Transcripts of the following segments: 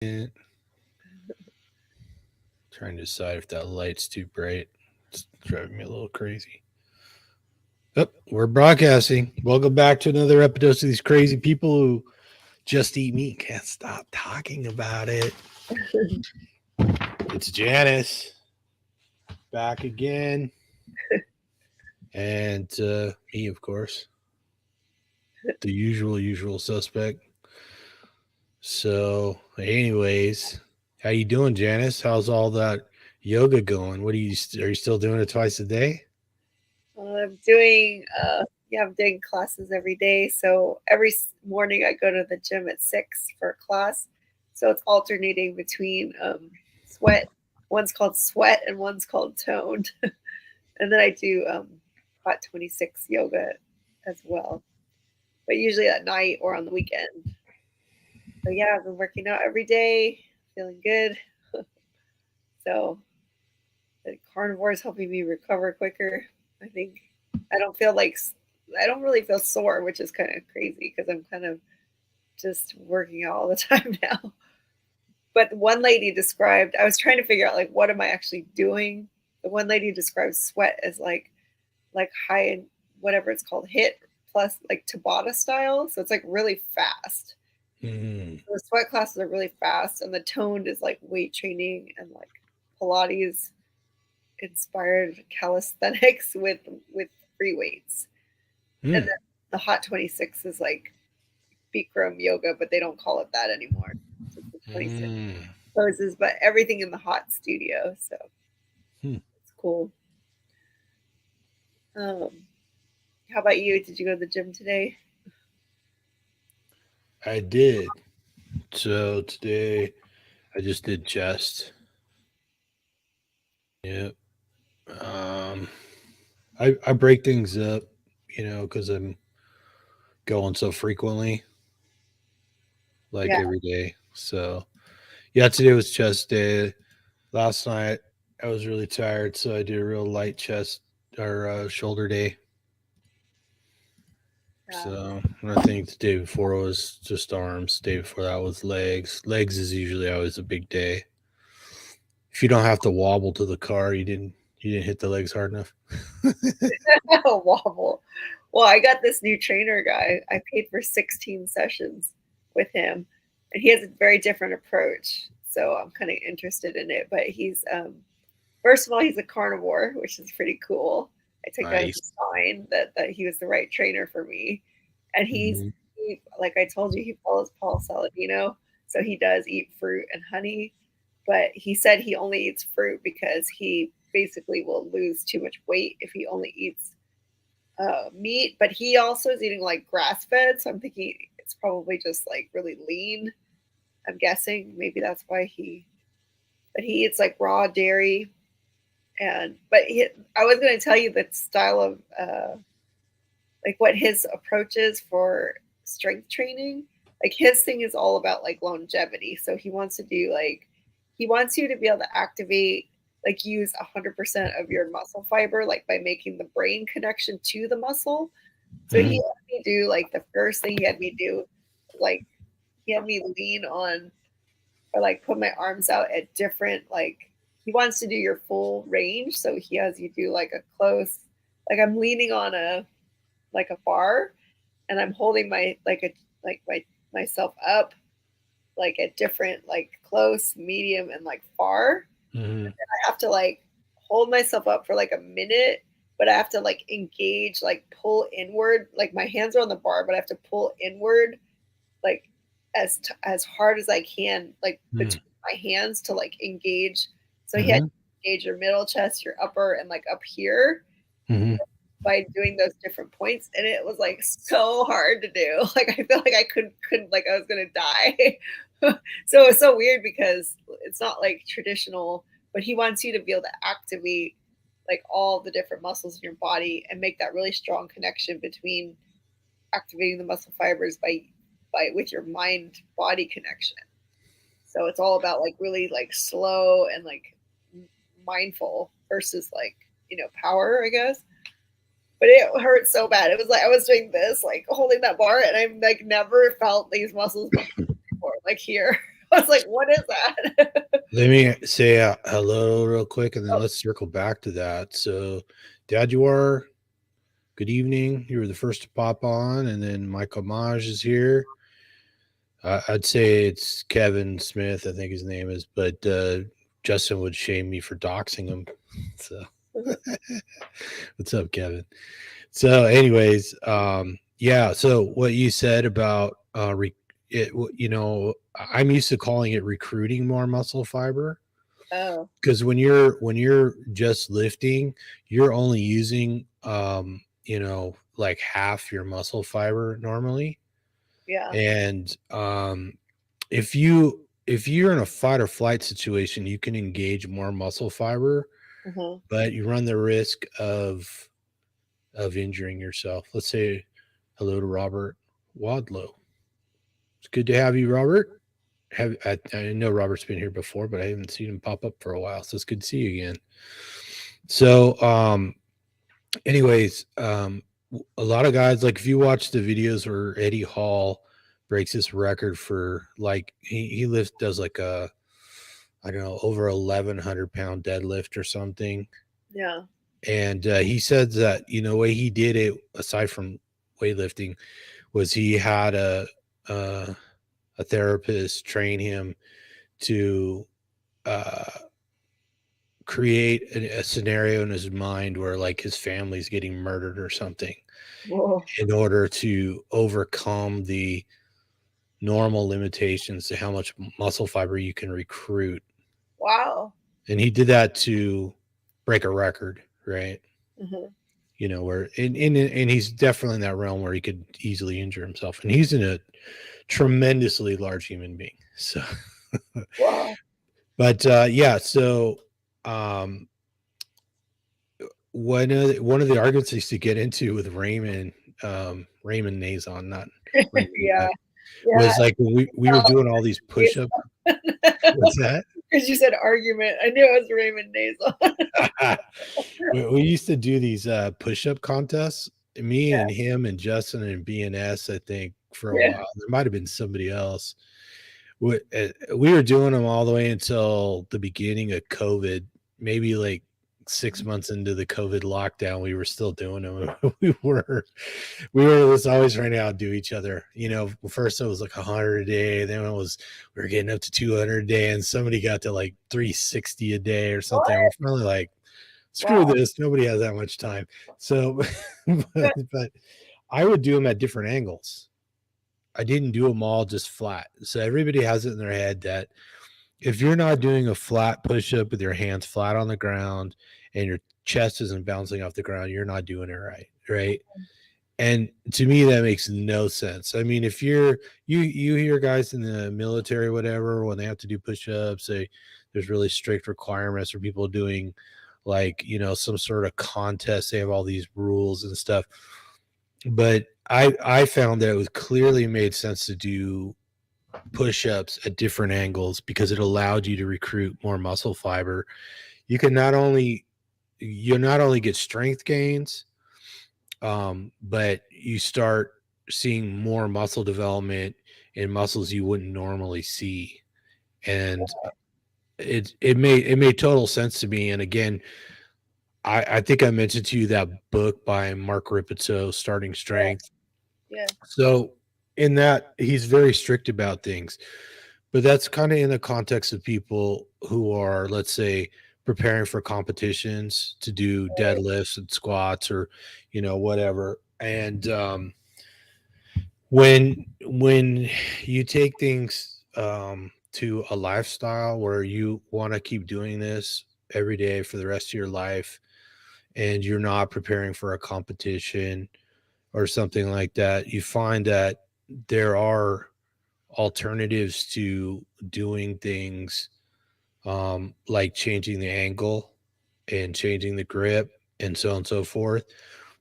And trying to decide if that light's too bright. It's driving me a little crazy. Oh, we're broadcasting. Welcome back to another episode of these crazy people who just eat meat. Can't stop talking about it. It's Janice back again. And me, of course. The usual suspect. So, anyways, how you doing, Janice? How's all that yoga going? What are you still doing it twice a day? I'm doing classes every day. So every morning I go to the gym at 6 for a class. So it's alternating between sweat. One's called sweat and one's called toned. And then I do hot 26 yoga as well, but usually at night or on the weekend. So yeah, I've been working out every day, feeling good. So the carnivore is helping me recover quicker. I think I don't feel like I don't really feel sore, which is kind of crazy because I'm kind of just working out all the time now. But one lady described, I was trying to figure out like what am I actually doing. The one lady described sweat as like high in whatever it's called hit plus like Tabata style. So it's like really fast. Mm. The sweat classes are really fast, and the toned is like weight training and like Pilates inspired calisthenics with free weights. And Mm. then the hot 26 is like Bikram yoga, but they don't call it that anymore. It's the 26 Mm. poses, but everything in the hot studio. So Hmm. it's cool. Um, how about you? Did you go to the gym today? I did. So today I just did chest. Yep. Um, I break things up, because I'm going so frequently, like Yeah. every day. So yeah, today was chest day. Last night I was really tired, so I did a real light chest or shoulder day. Um, So I think the day before was just arms. The day before that was legs. Legs is usually always a big day. If you don't have to wobble to the car, you didn't hit the legs hard enough. wobble. Well, I got this new trainer guy. I paid for 16 sessions with him, and he has a very different approach. So I'm kind of interested in it. But first of all, he's a carnivore, which is pretty cool. I took that as Nice. a sign that he was the right trainer for me. And Mhm. like I told you, he follows Paul Saladino, so he does eat fruit and honey. But he said he only eats fruit because he basically will lose too much weight if he only eats meat. But he also is eating like grass fed, so I'm thinking it's probably just like really lean. I'm guessing maybe that's why but he eats like raw dairy. I was going to tell you the style of like what his approach is for strength training. Like his thing is all about like longevity. So he wants you to be able to activate, like use 100% of your muscle fiber, like by making the brain connection to the muscle. So he Mhm. had me do like the first thing he had me do, like he had me lean on or like put my arms out at different like he wants to do your full range. So he has you do like a close, like I'm leaning on a like a bar and I'm holding my like my myself up like at different like close, medium, and like far. Mhm. I have to like hold myself up for like a minute, but I have to like engage, like pull inward. Like my hands are on the bar, but I have to pull inward like as hard as I can, like Mhm. between my hands to like engage. So he had Mhm. to engage your middle chest, your upper, and like up here Mhm. by doing those different points, and it was like so hard to do. Like I feel like I couldn't like I was gonna die. So it's so weird because it's not like traditional, but he wants you to be able to activate like all the different muscles in your body and make that really strong connection between activating the muscle fibers by with your mind body connection. So it's all about like really like slow and like mindful versus like power, I guess. But it hurt so bad. It was like I was doing this, like holding that bar, and I've like never felt these muscles before, like here. I was like, what is that? Let me say hello real quick, and then Oh, let's circle back to that. So, Dad, you are good evening. You were the first to pop on, and then Michael Maj is here. I'd say it's Kevin Smith, I think his name is, but Justin would shame me for doxing him. So, what's up, Kevin? So, anyways, yeah. So, what you said about I'm used to calling it recruiting more muscle fiber oh, because when you're just lifting, you're only using like half your muscle fiber normally, yeah. and if you're in a fight or flight situation, you can engage more muscle fiber, Hmm. but you run the risk of injuring yourself. Let's say hello to Robert Wadlow. It's good to have you, Robert. I know Robert's been here before, but I haven't seen him pop up for a while, so it's good to see you again. So, anyways, a lot of guys, like if you watch the videos where Eddie Hall breaks his record for, like he does like a, I don't know, over 1,100 pound deadlift or something, Yeah. and he said that the way he did it, aside from weightlifting, was he had a, a therapist train him to uh, create a scenario in his mind where like his family's getting murdered or something, Whoa. in order to overcome the normal limitations to how much muscle fiber you can recruit. Wow. And he did that to break a record, right? Hmm. Where and he's definitely in that realm where he could easily injure himself. And he's in a tremendously large human being. So, Wow. but yeah, so um, one of the arguments I used to get into with Raymond Nazon, not Raymond, Yeah. Yeah. was like when we were doing all these push-up. What's that? Because you said argument. I knew it was Raymond Nasal. We used to do these push-up contests. Me Yeah. and him and Justin and BNS, I think, for a Yeah. while. There might have been somebody else. We were doing them all the way until the beginning of COVID, maybe like 6 months into the COVID lockdown. We were still doing them. We were just always trying to outdo each other. First it was like 100 a day, then we were getting up to 200 a day, and somebody got to like 360 a day or something. What? We're finally like, screw Wow. this. Nobody has that much time. So, but I would do them at different angles. I didn't do them all just flat. So everybody has it in their head that if you're not doing a flat push up with your hands flat on the ground and your chest isn't bouncing off the ground, you're not doing it right. Right. And to me, that makes no sense. I mean, if you hear guys in the military, whatever, when they have to do push-ups, there's really strict requirements for people doing like, some sort of contest. They have all these rules and stuff. But I found that it was clearly made sense to do push-ups at different angles because it allowed you to recruit more muscle fiber. You not only get strength gains, but you start seeing more muscle development in muscles you wouldn't normally see, and it made total sense to me. And again, I think I mentioned to you that book by Mark Ripizzo, Starting Yeah. Strength. Yeah. So in that, he's very strict about things, but that's kind of in the context of people who are, let's say, preparing for competitions to do deadlifts and squats or whatever. And when you take things to a lifestyle where you want to keep doing this every day for the rest of your life, and you're not preparing for a competition or something like that, you find that there are alternatives to doing things, like changing the angle and changing the grip and so on and so forth,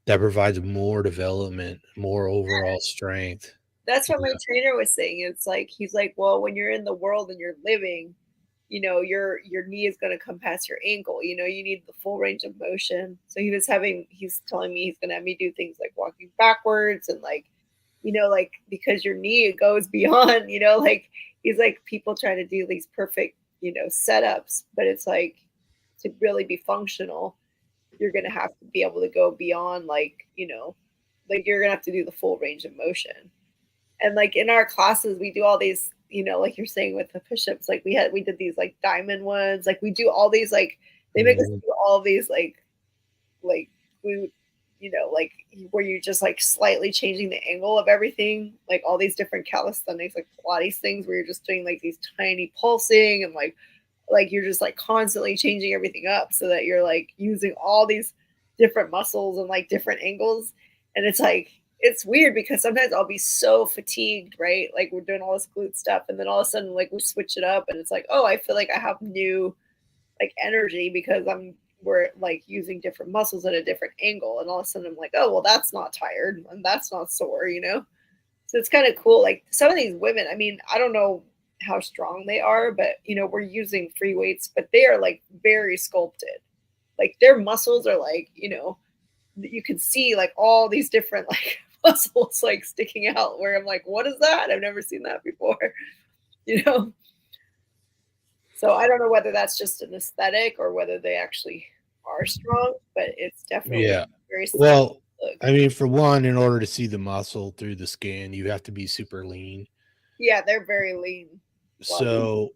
that provides more development, more overall strength. That's what my Yeah. trainer was saying. It's like he's like, well, when you're in the world and you're living, your knee is going to come past your ankle. You need the full range of motion. So he's telling me he's going to have me do things like walking backwards and like because your knee goes beyond, like he's like, people try to do these perfect, setups, but it's like, to really be functional, you're gonna have to be able to go beyond, like, like you're gonna have to do the full range of motion. And like in our classes, we do all these, like you're saying with the push-ups, like we did these like diamond ones, like we do all these, like they make us Mhm. do all these like we like where you're just like slightly changing the angle of everything, like all these different calisthenics, like Pilates things where you're just doing like these tiny pulsing, and like you're just like constantly changing everything up so that you're like using all these different muscles and like different angles. And it's like, it's weird because sometimes I'll be so fatigued, right? Like we're doing all this glute stuff, and then all of a sudden like we switch it up and it's like, oh, I feel like I have new like energy because we're like using different muscles at a different angle, and all of a sudden I'm like, oh well, that's not tired and that's not sore. So it's kind of cool. Like some of these women, I mean, I don't know how strong they are, but we're using free weights, but they are like very sculpted. Like their muscles are like, you can see like all these different like muscles like sticking out, where I'm like, what is that? I've never seen that before, you know? So I don't know whether that's just an aesthetic or whether they actually are strong, but it's definitely Yeah. very slick. Well, Look. I mean, for one, in order to see the muscle through the skin, you have to be super lean. Yeah, they're very lean. Well, So,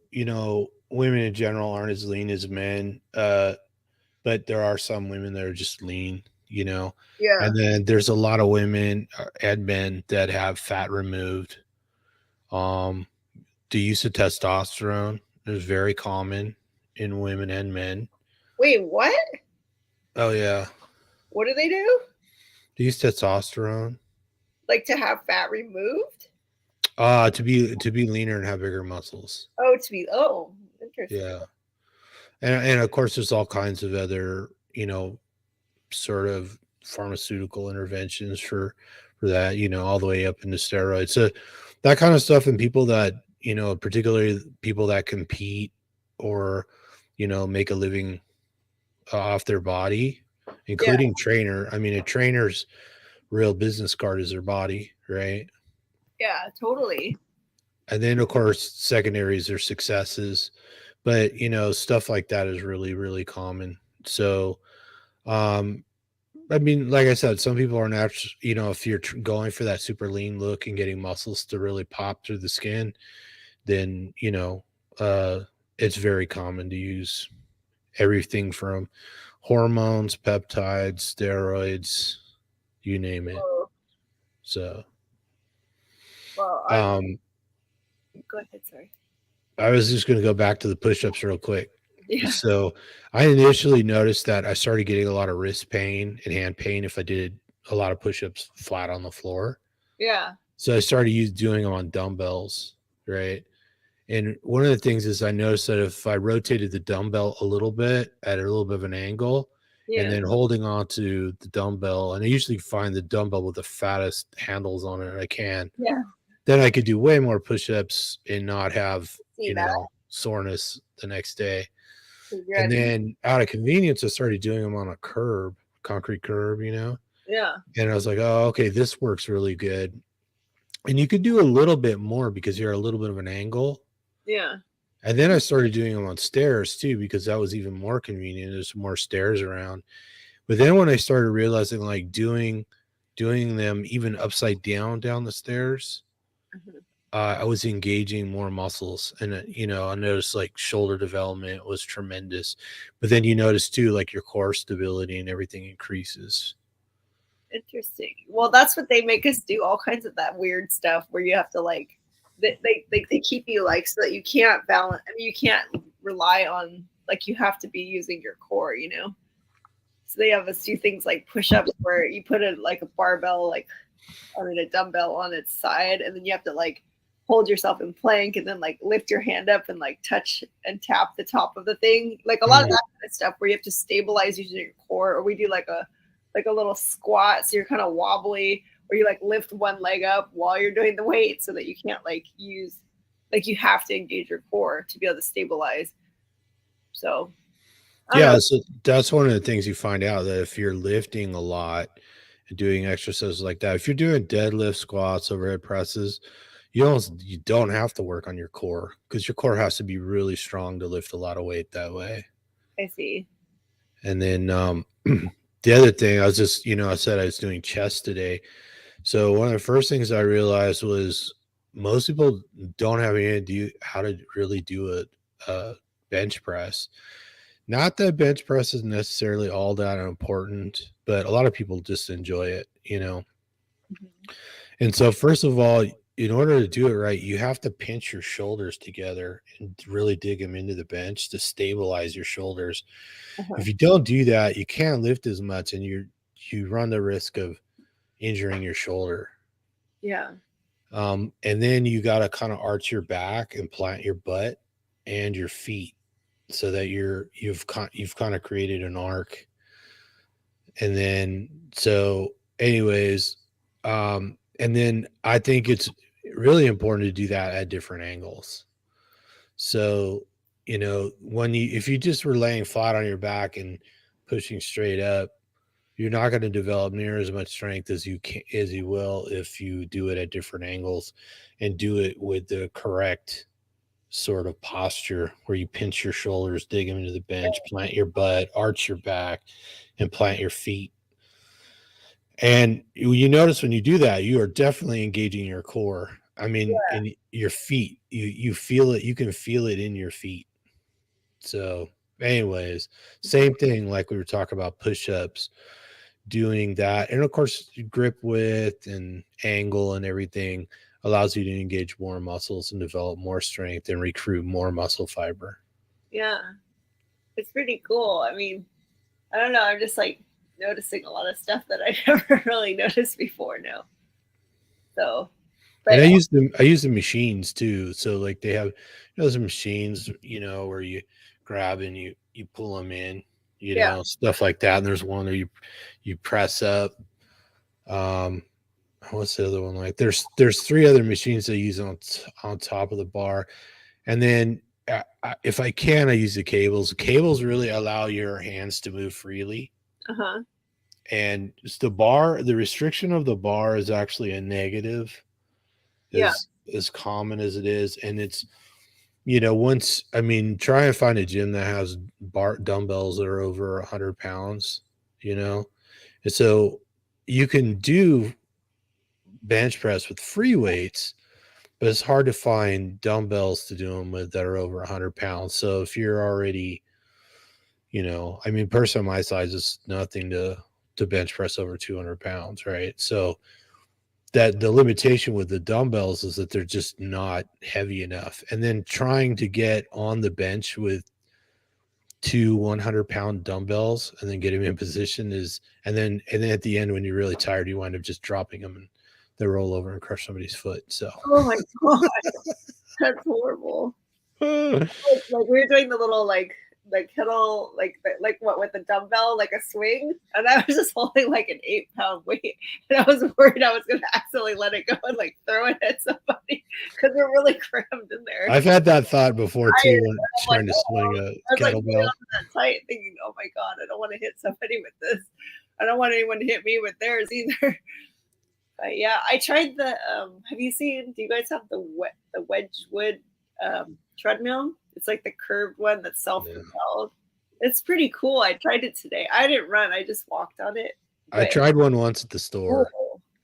women in general aren't as lean as men. But there are some women that are just lean. yeah. And then there's a lot of women and men that have fat removed. Um, the use of testosterone is very common in women and men. Wait, what? Oh yeah, What do they do? the use of testosterone. Like to have fat removed? To be leaner and have bigger muscles. Oh, to be, oh, interesting. Yeah, and of course there's all kinds of other sort of pharmaceutical interventions for that, all the way up into steroids. So that kind of stuff, and people that, particularly people that compete or, make a living off their body, Yeah, including trainer. I mean, a trainer's real business card is their body, right? yeah, totally. And then of course secondaries are successes, but stuff like that is really, really common. So um I mean, like I said, some people are natural. If you're going for that super lean look and getting muscles to really pop through the skin, then it's very common to use everything from hormones, peptides, steroids, you name it. Oh, So, well, um, go ahead. Sorry. I was just going to go back to the push-ups real quick. Yeah, So, I initially noticed that I started getting a lot of wrist pain and hand pain if I did a lot of push-ups flat on the floor. yeah, So I started doing them on dumbbells, right? And one of the things is I noticed that if I rotated the dumbbell a little bit at a little bit of an angle and yeah, then holding on to the dumbbell, and I usually find the dumbbell with the fattest handles on it I can, yeah. then I could do way more push-ups and not have, See that? soreness the next day. 'Cause you're And at, then out of convenience, I started doing them on a concrete curb. yeah, And I was like, oh, okay, this works really good. And you could do a little bit more because you're a little bit of an angle. yeah, And then I started doing them on stairs too, because that was even more convenient. There's more stairs around. But then when I started realizing like doing them even upside down the stairs, mhm. I was engaging more muscles, and I noticed like shoulder development was tremendous. But then you notice too, like your core stability and everything increases. Interesting. Well, that's what they make us do, all kinds of that weird stuff where you have to like, they keep you like so that you can't balance. I mean, you can't rely on, like, you have to be using your core. So they have us do things like push-ups where you put it like a barbell, like, I mean, a dumbbell on its side, and then you have to like hold yourself in plank and then like lift your hand up and like touch and tap the top of the thing. Like a lot of Mhm. that kind of stuff where you have to stabilize using your core, or we do like a little squat, so you're kind of wobbly, or you like lift one leg up while you're doing the weight so that you can't like use, like, you have to engage your core to be able to stabilize. So I don't know. Yeah, so that's one of the things you find out, that if you're lifting a lot and doing exercises like that, if you're doing deadlift, squats, overhead presses, you don't have to work on your core because your core has to be really strong to lift a lot of weight that way. I see. And then the other thing, I was just, I said I was doing chest today. So one of the first things I realized was most people don't have any idea how to really do a bench press. Not that bench press is necessarily all that important, but a lot of people just enjoy it. Mhm. And so, first of all, in order to do it right, you have to pinch your shoulders together and really dig them into the bench to stabilize your shoulders. Uh-huh. If you don't do that, you can't lift as much, and you run the risk of injuring your shoulder. Yeah. And then you got to kind of arch your back and plant your butt and your feet so that you've kind of created an arc. And then anyways, and then I think it's really important to do that at different angles. So, when if you just were laying flat on your back and pushing straight up, you're not going to develop near as much strength as you will if you do it at different angles and do it with the correct sort of posture where you pinch your shoulders, dig them into the bench, plant your butt, arch your back, and plant your feet. And you notice when you do that, you are definitely engaging your core. I mean, in your feet, you feel it. You can feel it in your feet. So, anyways, same thing like we were talking about push-ups, doing that, and of course, grip width and angle and everything allows you to engage more muscles and develop more strength and recruit more muscle fiber. Yeah. It's pretty cool. I mean, I don't know. I'm just like noticing a lot of stuff that I never really noticed before now. So, And but I use the machines too. So like they have those machines, where you grab and you pull them in, yeah. stuff like that. And there's one where you press up. Um, what's the other one like? There's three other machines I use on top of the bar, and then if I can, I use the cables. The cables really allow your hands to move freely, Uh huh. and the restriction of the bar is actually a negative, Yeah. as common as it is, and it's once I mean, try and find a gym that has bar dumbbells that are over 100 pounds, and so you can do bench press with free weights, but it's hard to find dumbbells to do them with that are over 100 pounds. So if you're already, I mean, person my size is nothing to bench press over 200 pounds, right? So that the limitation with the dumbbells is that they're just not heavy enough. And then trying to get on the bench with two 100-pound dumbbells and then get them in position and then at the end when you're really tired, you wind up just dropping them and they roll over and crush somebody's foot. So Oh my god, that's horrible. Like we were doing the little like kettle like what with the dumbbell like a swing, and I was just holding like an 8-pound weight, and I was worried I was gonna accidentally let it go and like throw it at somebody because we're really crammed in there. I've had that thought before too when I'm like, trying to swing oh, a I was like holding kettlebell. on to that tight, thinking, oh my god, I don't want to hit somebody with this. I don't want anyone to hit me with theirs either. But yeah, I tried the. Have you seen? Do you guys have the Wedgwood treadmill? It's like the curved one that's self-propelled. It's pretty cool. I tried it today. I didn't run. I just walked on it. I But tried one once at the store.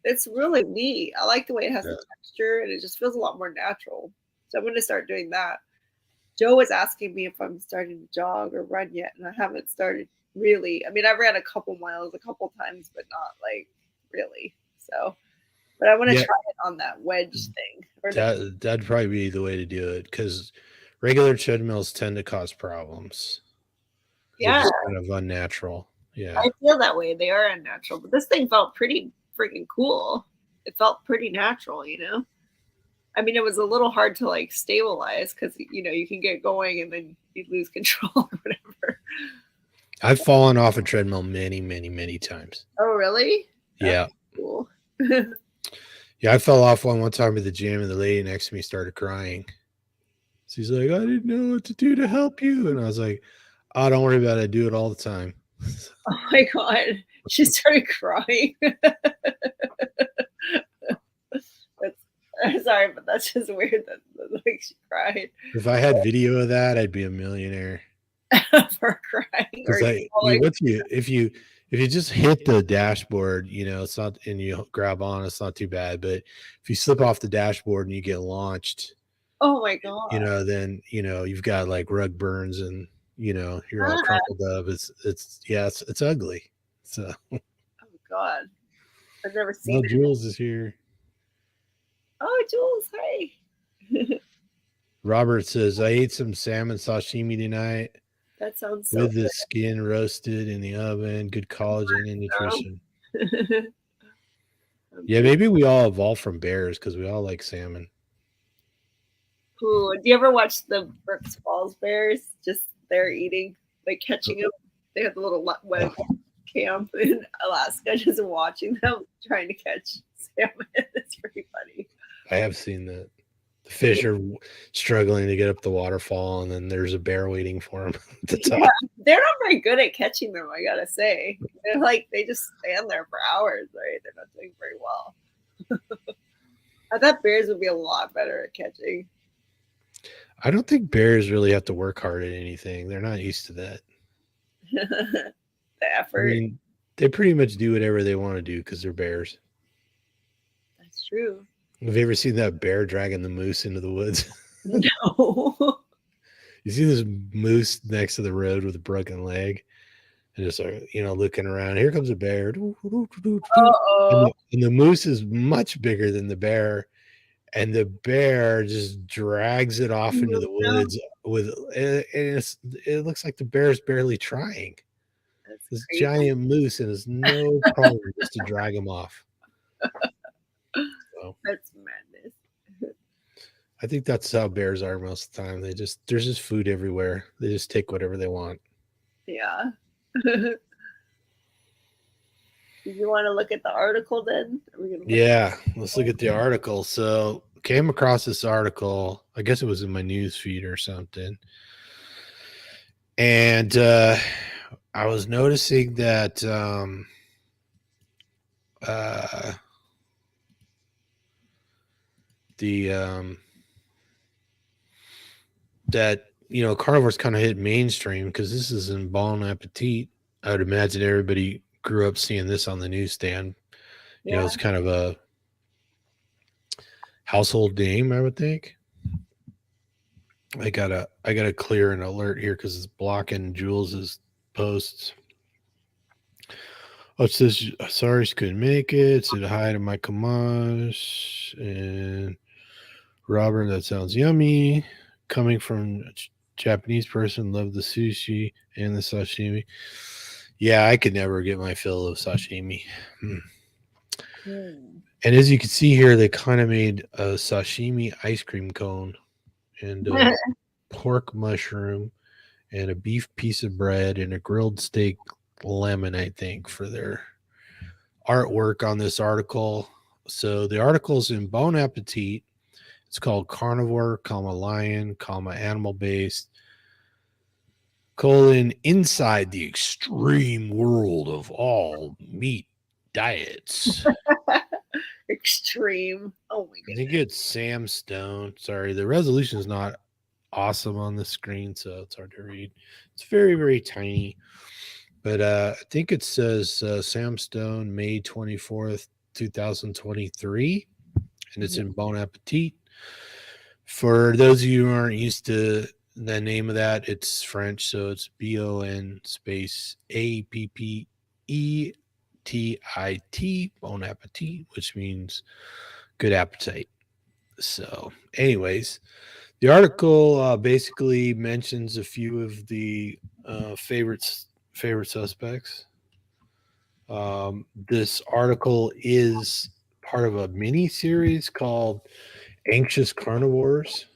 it's really neat. I like the way it has Yeah. the texture, and it just feels a lot more natural. So I'm going to start doing that. Joe was asking me if I'm starting to jog or run yet, and I haven't started really. I mean, I ran a couple miles a couple times, but not like really. So, but I want to Yeah, try it on that wedge thing. Or that'd probably be the way to do it because regular treadmills tend to cause problems. They're yeah, just kind of unnatural. Yeah. I feel that way. They are unnatural, but this thing felt pretty freaking cool. It felt pretty natural, you know. I mean, it was a little hard to like stabilize because you can get going and then you lose control or whatever. I've fallen off a treadmill many, many, many times. Oh, really? Yeah. That's cool. Yeah, I fell off one time at the gym and the lady next to me started crying. She's like, I didn't know what to do to help you. And I was like, oh, don't worry about it. I do it all the time. Oh my god, she started crying. that's I'm sorry, but that's just weird that like she cried If I had video of that, I'd be a millionaire. for crying or Because falling. once if you just hit the dashboard, it's not, and you grab on, it's not too bad. But if you slip off the dashboard and you get launched, Oh my god. then you've got like rug burns and you're all Ah, crumpled up. It's ugly. So oh god. I've never well, seen it. Jules is here. Oh, Jules, hi. Robert says I ate some salmon sashimi tonight That sounds so with the skin roasted in the oven. Good collagen and nutrition. good. Yeah, maybe we all evolved from bears because we all like salmon. Ooh, do you ever watch the Brooks Falls Bears? Just they're eating, like catching them. They have the little web camp in Alaska, just watching them trying to catch salmon. It's pretty funny. I have seen that. The fish are struggling to get up the waterfall, and then there's a bear waiting for them at the top. Yeah, they're not very good at catching them, I gotta say. They're like they just stand there for hours, right? They're not doing very well. I thought bears would be a lot better at catching. I don't think bears really have to work hard at anything. They're not used to that. The I effort. mean, they pretty much do whatever they want to do because they're bears. That's true. Have you ever seen that bear dragging the moose into the woods? No. You see this moose next to the road with a broken leg, and just looking around. Here comes a bear. And Uh-oh. the moose is much bigger than the bear, and the bear just drags it off into the woods it looks like the bear's barely trying. That's This crazy. giant moose, and it's no problem just to drag him off. So That's madness. I think that's how bears are most of the time. There's just food everywhere. They just take whatever they want. Yeah. Did you want to look at the article then? Are we gonna Yeah, let's look at the article. So came across this article. I guess it was in my news feed or something. And I was noticing that that carnivores kind of hit mainstream because this is in Bon Appetit. I would imagine everybody grew up seeing this on the newsstand. Yeah. It's kind of a household name, I would think. I gotta clear an alert here because it's blocking Jules's posts. Oh, it says sorry she couldn't make it. Said hi to my Kamash and Robert. That sounds yummy. Coming from a Japanese person, love the sushi and the sashimi. Yeah, I could never get my fill of sashimi. And as you can see here, they kind of made a sashimi ice cream cone and a pork mushroom and a beef piece of bread and a grilled steak lemon, I think, for their artwork on this article. So the article's in Bon Appetit. It's called Carnivore, Lion, Animal Based, Inside the Extreme World of All Meat Diets. Extreme. Oh my I goodness. think it's Sam Stone. Sorry, the resolution is not awesome on the screen, so it's hard to read. It's very, very tiny. But I think it says Sam Stone, May 24th, 2023. And it's in Bon Appetit. For those of you who aren't used to the name of that, it's French. So it's BON space APPETIT, Bon Appetit, which means good appetite. So, anyways, the article basically mentions a few of the favorite suspects. This article is part of a mini series called Anxious Carnivores,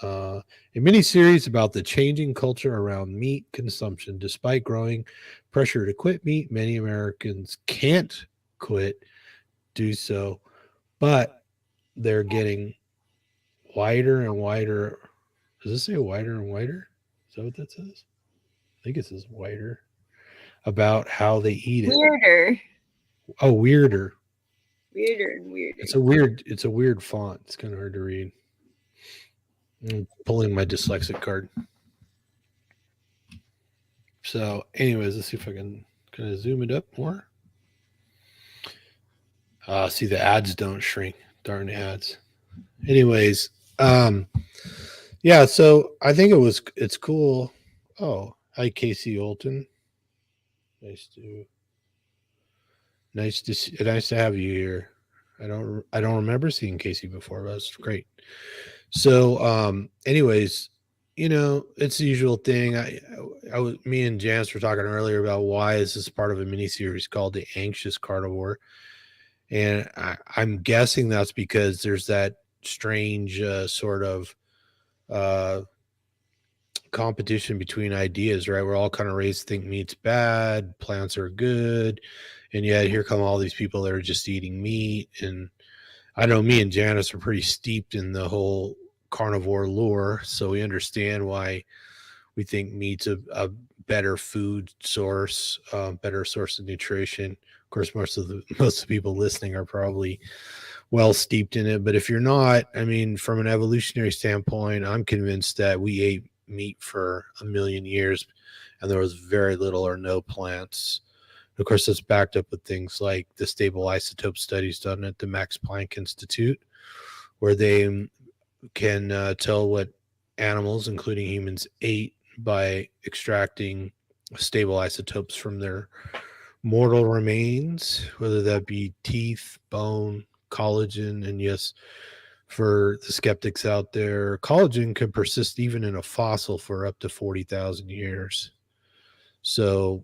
a mini series about the changing culture around meat consumption. Despite growing pressure to quit meat, many Americans can't do so, but they're getting wider and wider. Does this say wider and wider? Is that what that says? I think it says wider about how they eat it. Weirder. Oh, weirder. Weirder and weirder. It's a weird font. It's kind of hard to read. I'm pulling my dyslexic card. So, anyways, let's see if I can kind of zoom it up more. See, the ads don't shrink. Darn ads. Anyways, yeah. So I think it's cool. Oh, hi Casey Olton. Nice to nice to have you here. I don't remember seeing Casey before, but that's great. So, anyways, it's the usual thing. Me and Janice were talking earlier about why is this part of a mini series called The Anxious Carnivore, and I'm guessing that's because there's that strange sort of uh, competition between ideas, right? We're all kind of raised to think meat's bad, plants are good, and yet here come all these people that are just eating meat. And I know me and Janice are pretty steeped in the whole carnivore lore, so we understand why we think meat's a better food source, better source of nutrition. Of course, most of the people listening are probably well steeped in it, but if you're not, I mean, from an evolutionary standpoint, I'm convinced that we ate meat for a million years, and there was very little or no plants. Of course, that's backed up with things like the stable isotope studies done at the Max Planck Institute, where they can tell what animals, including humans, ate by extracting stable isotopes from their mortal remains, whether that be teeth, bone, collagen. And yes, for the skeptics out there, collagen can persist even in a fossil for up to 40,000 years. So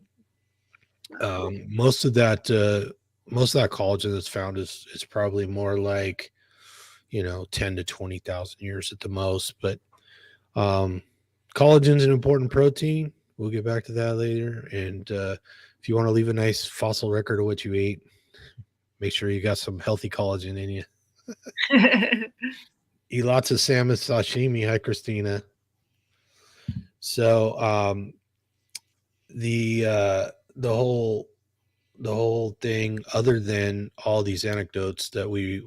most of that collagen that's found is probably more like 10 to 20,000 years at the most. But collagen's an important protein. We'll get back to that later. And if you want to leave a nice fossil record of what you ate, make sure you got some healthy collagen in you. Eat lots of salmon sashimi. Hi, Christina. So the whole thing, other than all these anecdotes that we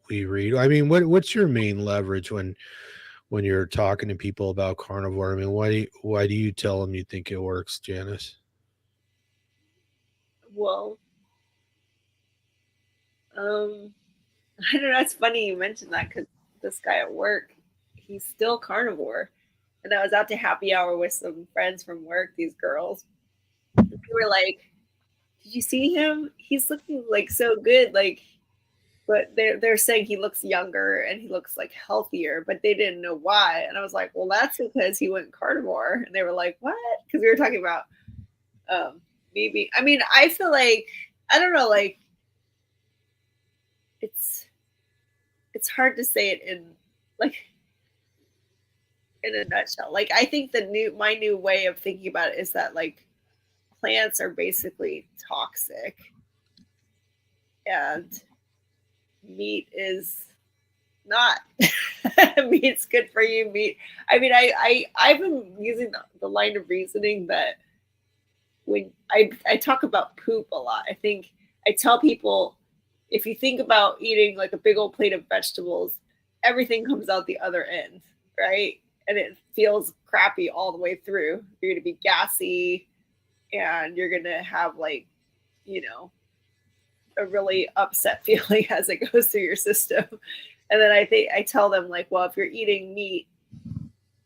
read, I mean, what's your main leverage when you're talking to people about carnivore? I mean, why do you tell them you think it works, Janice? Well, I don't know. It's funny you mentioned that because this guy at work, he's still carnivore. And I was out to happy hour with some friends from work, these girls. They were like, "Did you see him? He's looking like so good." Like, but they're saying he looks younger and he looks like healthier, but they didn't know why. And I was like, "Well, that's because he went carnivore." And they were like, "What?" Because we were talking about maybe. I mean, I feel like I don't know. Like, it's hard to say it like in a nutshell. Like, I think my new way of thinking about it is that like plants are basically toxic and meat is not. Meat's good for you. I mean, I've been using the line of reasoning that when I talk about poop a lot. I think I tell people if you think about eating like a big old plate of vegetables, everything comes out the other end, right? And it feels crappy all the way through. You're gonna be gassy and you're gonna have like, you know, a really upset feeling as it goes through your system. And then I tell them like, well, if you're eating meat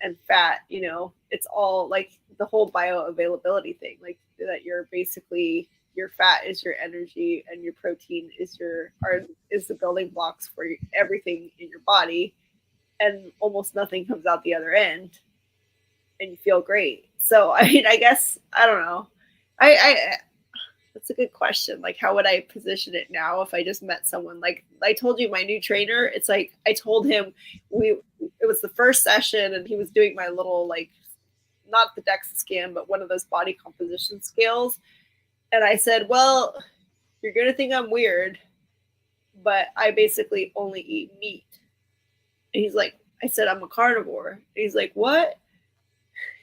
and fat, it's all like the whole bioavailability thing, like that you're basically your fat is your energy and your protein is is the building blocks for everything in your body, and almost nothing comes out the other end, and you feel great. So I mean, I guess I don't know. I That's a good question. Like, how would I position it now if I just met someone? Like I told you, my new trainer. It's like I told him it was the first session, and he was doing my little like not the DEXA scan, but one of those body composition scales. And I said, well, you're gonna think I'm weird, but I basically only eat meat. And he's like, I said I'm a carnivore. And he's like, what?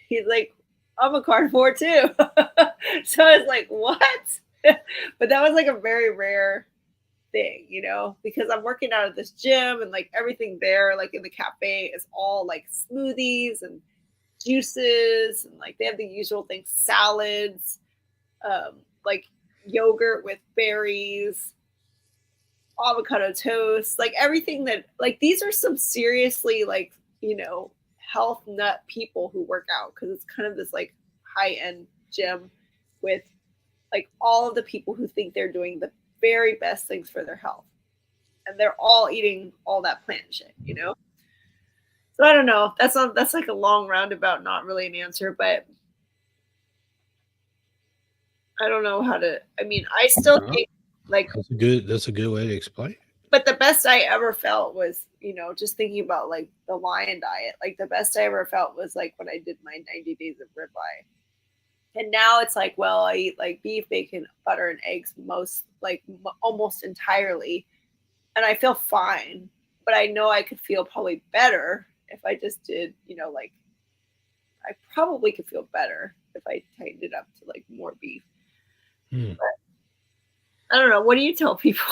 He's like, I'm a carnivore too. So I was like, what? But that was like a very rare thing, you know, because I'm working out at this gym and like everything there, like in the cafe, is all like smoothies and juices and like they have the usual things, salads, like yogurt with berries, avocado toast, like everything that like these are some seriously like, you know, health nut people who work out because it's kind of this like high end gym with like all of the people who think they're doing the very best things for their health. And they're all eating all that plant shit, you know? So I don't know. That's like a long roundabout, not really an answer, but I don't know how to I mean, I still Well, think like that's a good way to explain it. but the best I ever felt was, you know, just thinking about like the lion diet. Like the best I ever felt was like when I did my 90 days of ribeye. And now it's like, well, I eat like beef, bacon, butter, and eggs most like almost entirely, and I feel fine. But I know I could feel probably better if I just did, you know, like I probably could feel better if I tightened it up to like more beef. Hmm. I don't know. What do you tell people?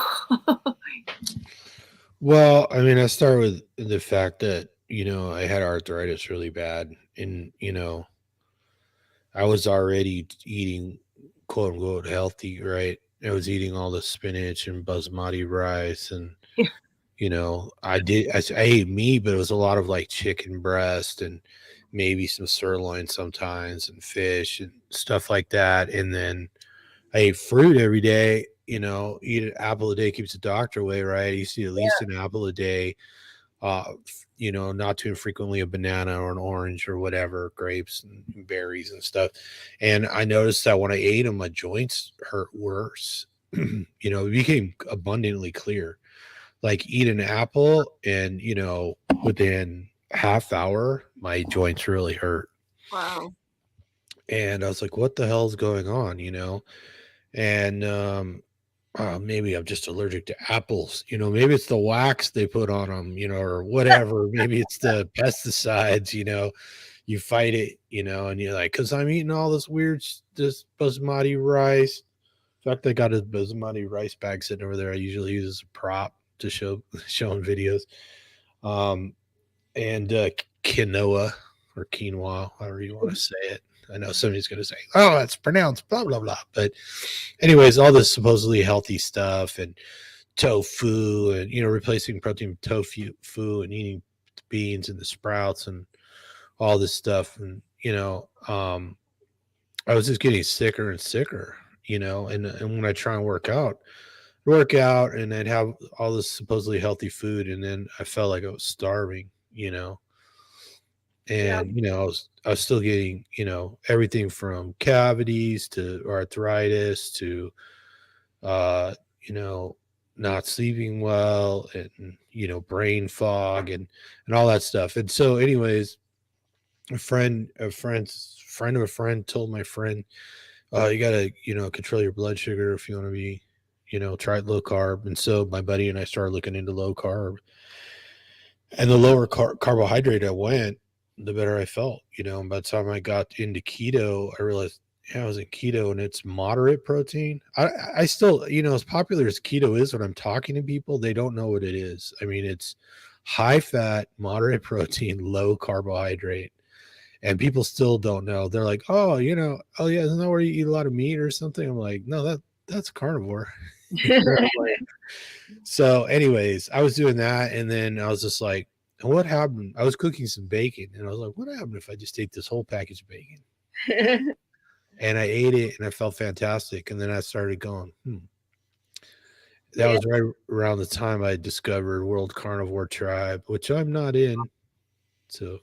Well, I mean, I start with the fact that, you know, I had arthritis really bad and, you know, I was already eating quote unquote healthy, right? I was eating all the spinach and basmati rice and, you know, I ate meat, but it was a lot of like chicken breast and maybe some sirloin sometimes and fish and stuff like that. And then I ate fruit every day. You know, eat an apple a day keeps the doctor away, right? You see at least an apple a day. You know, not too infrequently a banana or an orange or whatever, grapes and berries and stuff. And I noticed that when I ate them, my joints hurt worse. You know, it became abundantly clear. Like eat an apple, and you know, within half hour, my joints really hurt. Wow. And I was like, "What the hell's going on?" You know, and maybe I'm just allergic to apples. You know, maybe it's the wax they put on them, you know, or whatever. Maybe it's the pesticides, you know, you fight it, you know, and you're like, because I'm eating all this weird, this basmati rice. In fact, I got a basmati rice bag sitting over there. I usually use as a prop to show in videos. Um, and quinoa or quinoa, however you want to say it. I know somebody's going to say, "Oh, it's pronounced blah blah blah," but anyways, all this supposedly healthy stuff and tofu, and you know, replacing protein with tofu and eating beans and the sprouts and all this stuff, and you know, I was just getting sicker and sicker, you know, and when I try and work out, and I'd have all this supposedly healthy food, and then I felt like I was starving, you know, Yeah. and you know, I was still getting, you know, everything from cavities to arthritis to uh, you know, not sleeping well and you know, brain fog and all that stuff. And so, anyways, friend of a friend told my friend, you gotta, you know, control your blood sugar if you want to be, you know, try low carb. And so my buddy and I started looking into low carb, and the lower carbohydrate I went, the better I felt. You know, and by the time I got into keto, I realized, yeah, I was in keto and it's moderate protein. I still, you know, as popular as keto is, when I'm talking to people, they don't know what it is. I mean, it's high fat, moderate protein, low carbohydrate. And people still don't know. They're like, oh, you know, oh yeah, isn't that where you eat a lot of meat or something? I'm like, no, that's carnivore. So, anyways, I was doing that, and then I was just like, and what happened? I was cooking some bacon, and I was like, what happened if I just ate this whole package of bacon? And I ate it, and I felt fantastic. And then I started going, That Yeah. was right around the time I discovered World Carnivore Tribe, which I'm not in. So,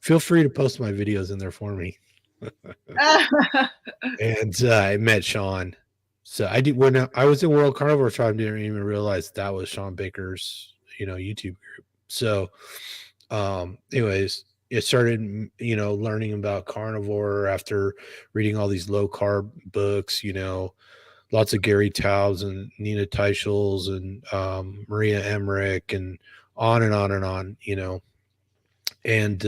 feel free to post my videos in there for me. And I met Sean. So I did when I was in World Carnivore Tribe, I didn't even realize that was Sean Baker's, you know, YouTube group. So, anyways, it started, you know, learning about carnivore after reading all these low carb books, you know, lots of Gary Taubes and Nina Teichel's and Maria Emmerich and on and on and on, you know. And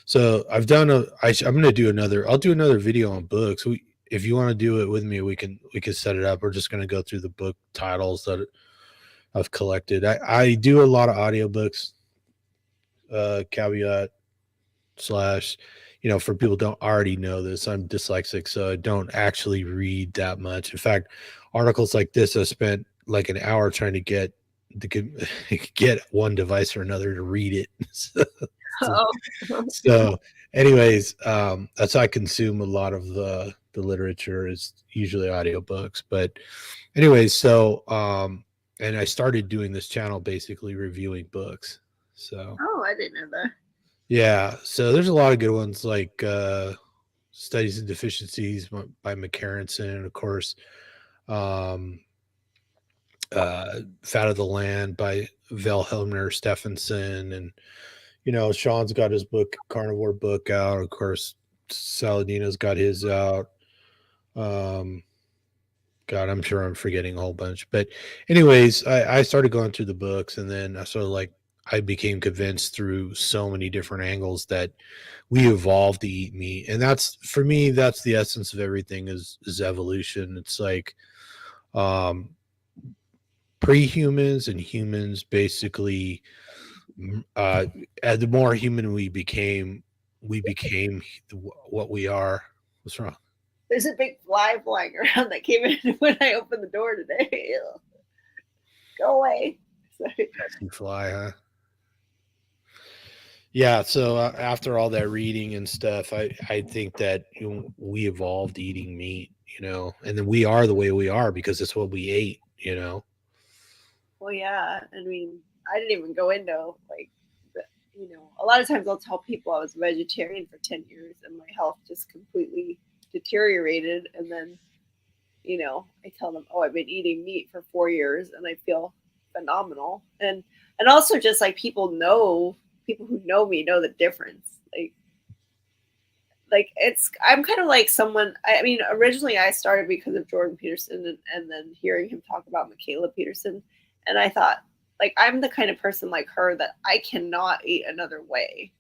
so I've done I'm going to do another, I'll do another video on books. If you want to do it with me, we can set it up. We're just going to go through the book titles that I've collected. I do a lot of audiobooks. Caveat slash, for people who don't already know this, I'm dyslexic, so I don't actually read that much. In fact, articles like this, I spent like an hour trying to get get one device or another to read it. Oh. So, anyways, that's how I consume a lot of the literature is usually audiobooks. But anyways, so and I started doing this channel basically reviewing books. So Oh, I didn't know that. yeah, so there's a lot of good ones like Studies in Deficiencies by McCarranson, and of course, um, Fat of the Land by Wilhelmner Stephenson, and Sean's got his book, Carnivore book out. Of course, Saladino's got his out. Um, God, I'm sure I'm forgetting a whole bunch. But anyways, I started going through the books, and then I became convinced through so many different angles that we evolved to eat meat. And that's, for me, that's the essence of everything is evolution. It's like um pre-humans and humans basically the more human we became what we are. What's wrong? There's a big fly flying around that came in when I opened the door today. Ew. Go away. Sorry. Pesky fly, huh? Yeah, so after all that reading and stuff, I think that we evolved eating meat, and then we are the way we are because it's what we ate. Well, yeah. I mean, I didn't even go into like, a lot of times I'll tell people I was vegetarian for 10 years and my health just completely deteriorated. And then, I tell them, oh, I've been eating meat for 4 years and I feel phenomenal. And also just like people who know me know the difference. Like I'm kind of like someone. I mean, originally I started because of Jordan Peterson, and then hearing him talk about Michaela Peterson, and I thought, like, I'm the kind of person like her that I cannot eat another way.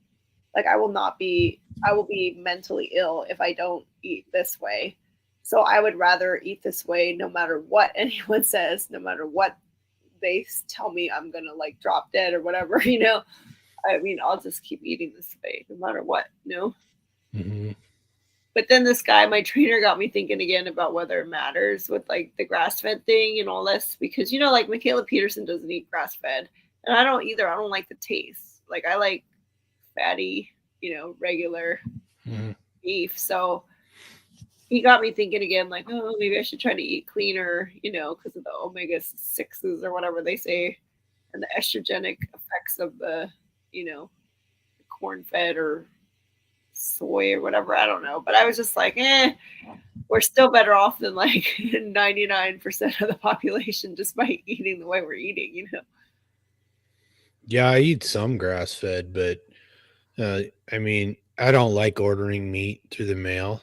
Like I will be mentally ill if I don't eat this way. So I would rather eat this way no matter what anyone says, no matter what they tell me I'm gonna like drop dead or whatever. I mean, I'll just keep eating this way no matter what. Mm-hmm. But then this guy, my trainer, got me thinking again about whether it matters with like the grass fed thing and all this because like Michaela Peterson doesn't eat grass fed, and I don't either. I don't like the taste. Like I like fatty, regular beef. So he got me thinking again, like, oh, maybe I should try to eat cleaner, because of the omega 6s or whatever they say, and the estrogenic effects of the, corn fed or soy or whatever. I don't know. But I was just like, we're still better off than like 99% of the population just by eating the way we're eating. Yeah, I eat some grass fed, but I mean, I don't like ordering meat through the mail.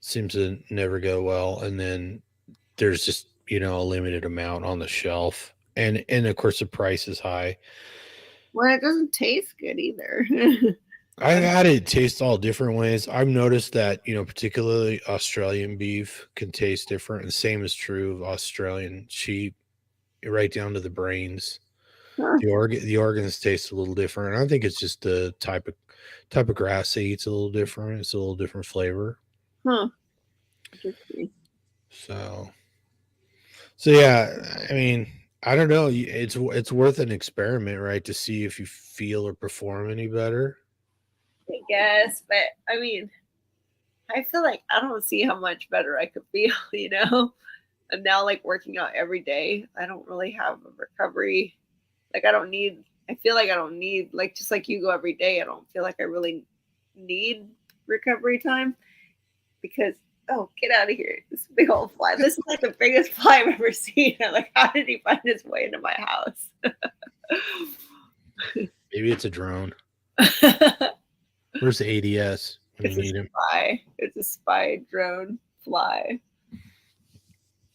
Seems to never go well. And then there's just, a limited amount on the shelf. And of course the price is high. Well, it doesn't taste good either. I've had it taste all different ways. I've noticed that, particularly Australian beef can taste different. And the same is true of Australian sheep, right down to the brains. Huh. The organs taste a little different. I think it's just the type of grass they eat's a little different. It's a little different flavor. Huh. So yeah, I mean, I don't know. It's worth an experiment, right, to see if you feel or perform any better. I guess, but I mean, I feel like I don't see how much better I could feel. And now, like working out every day, I don't really have a recovery. Like I feel like I don't need, like, just like you go every day, I don't feel like I really need recovery time because, oh, get out of here. This big old fly. This is like the biggest fly I've ever seen. I'm like, how did he find his way into my house? Maybe it's a drone. Where's the ADS when you need him? It's a spy drone fly.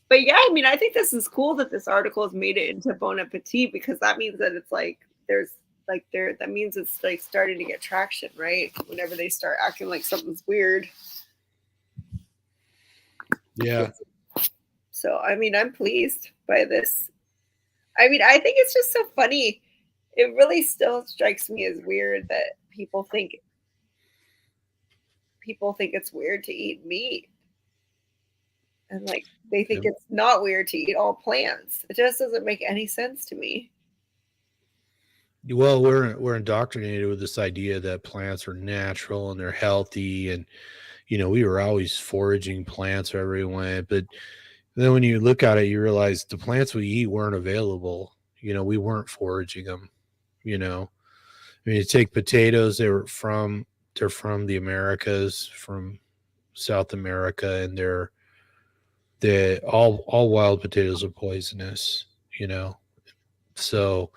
But yeah, I mean, I think this is cool that this article has made it into Bon Appetit because that means that it's like that means it's like starting to get traction, right? Whenever they start acting like something's weird. Yeah. So I mean, I'm pleased by this I mean, I think it's just so funny. It really still strikes me as weird that people think it's weird to eat meat, and like they think Yep. it's not weird to eat all plants. It just doesn't make any sense to me. Well, we're indoctrinated with this idea that plants are natural and they're healthy, and we were always foraging plants wherever we went. But then when you look at it, you realize the plants we eat weren't available. We weren't foraging them. You know, I mean, you take potatoes; they're from the Americas, from South America, and they all wild potatoes are poisonous. You know, so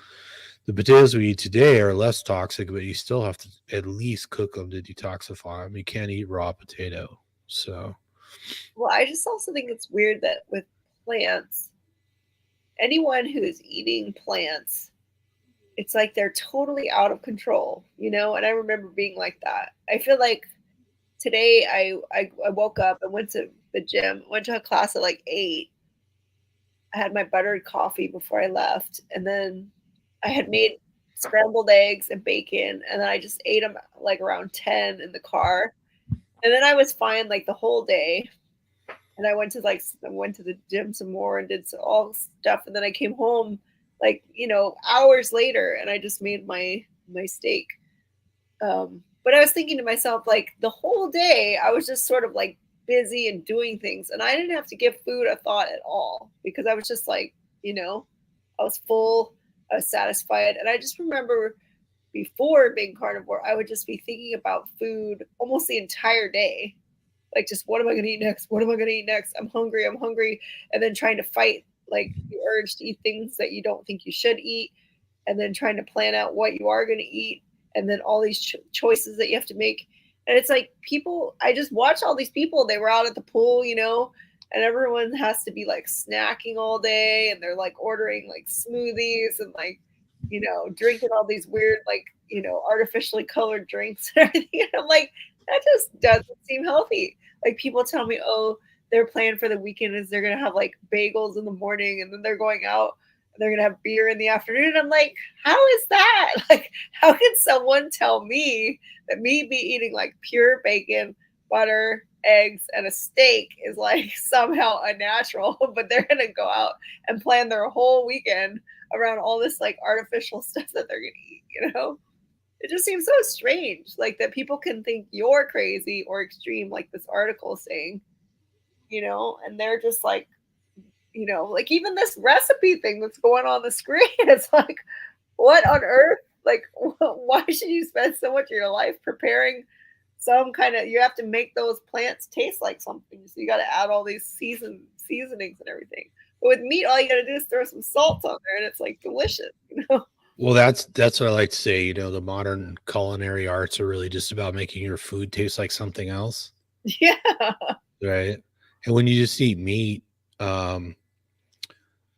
the potatoes we eat today are less toxic, but you still have to at least cook them to detoxify them. You can't eat raw potato. So Well, I just also think it's weird that with plants, anyone who is eating plants, it's like they're totally out of control, you know? And I remember being like that. I feel like today I woke up and went to the gym, went to a class at like 8. I had my buttered coffee before I left, and then I had made scrambled eggs and bacon, and then I just ate them like around 10 in the car. And then I was fine like the whole day. And I went to the gym some more and did all stuff, and then I came home like hours later, and I just made my steak. But I was thinking to myself, like the whole day I was just sort of like busy and doing things, and I didn't have to give food a thought at all because I was just like, I was full, I was satisfied. And I just remember before being carnivore, I would just be thinking about food almost the entire day, like just what am I going to eat next? What am I going to eat next? I'm hungry. I'm hungry. And then trying to fight like the urge to eat things that you don't think you should eat, and then trying to plan out what you are going to eat, and then all these choices that you have to make. And it's like people, I just watch all these people. They were out at the pool, and everyone has to be like snacking all day, and they're like ordering like smoothies and like drinking all these weird like artificially colored drinks and everything. And I'm like, that just doesn't seem healthy. Like people tell me, oh, their plan for the weekend is they're gonna have like bagels in the morning, and then they're going out and they're gonna have beer in the afternoon. I'm like, how is that? Like, how can someone tell me that me be eating like pure bacon, butter, eggs, and a steak is like somehow unnatural, but they're gonna go out and plan their whole weekend around all this like artificial stuff that they're gonna eat? It just seems so strange, like that people can think you're crazy or extreme, like this article is saying, and they're just like, like even this recipe thing that's going on the screen, it's like, what on earth? Like, why should you spend so much of your life preparing some kind of? You have to make those plants taste like something, so you got to add all these seasonings and everything. But with meat, all you got to do is throw some salt on there, and it's like delicious. well, that's what I like to say. The modern culinary arts are really just about making your food taste like something else, Yeah. right? And when you just eat meat, um,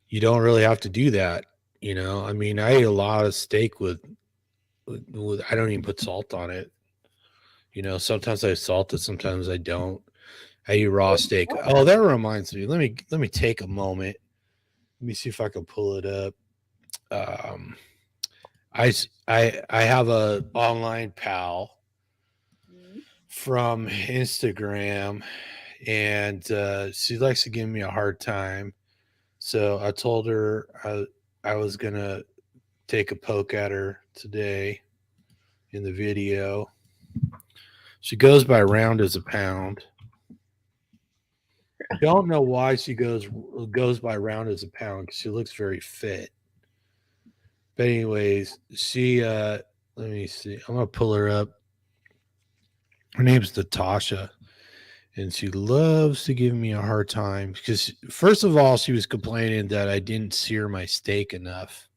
you don't really have to do that. I mean, I eat a lot of steak with I don't even put salt on it. Sometimes I salt it, sometimes I don't. I eat raw steak. Oh, that reminds me. Let me take a moment. Let me see if I can pull it up. Um, I have a online pal from Instagram, and she likes to give me a hard time. So I told her I was gonna take a poke at her today in the video. She goes by round as a pound. Don't know why she goes by round as a pound because she looks very fit. But anyways, she let me see. I'm gonna pull her up. Her name's Natasha, and she loves to give me a hard time because first of all, she was complaining that I didn't sear my steak enough.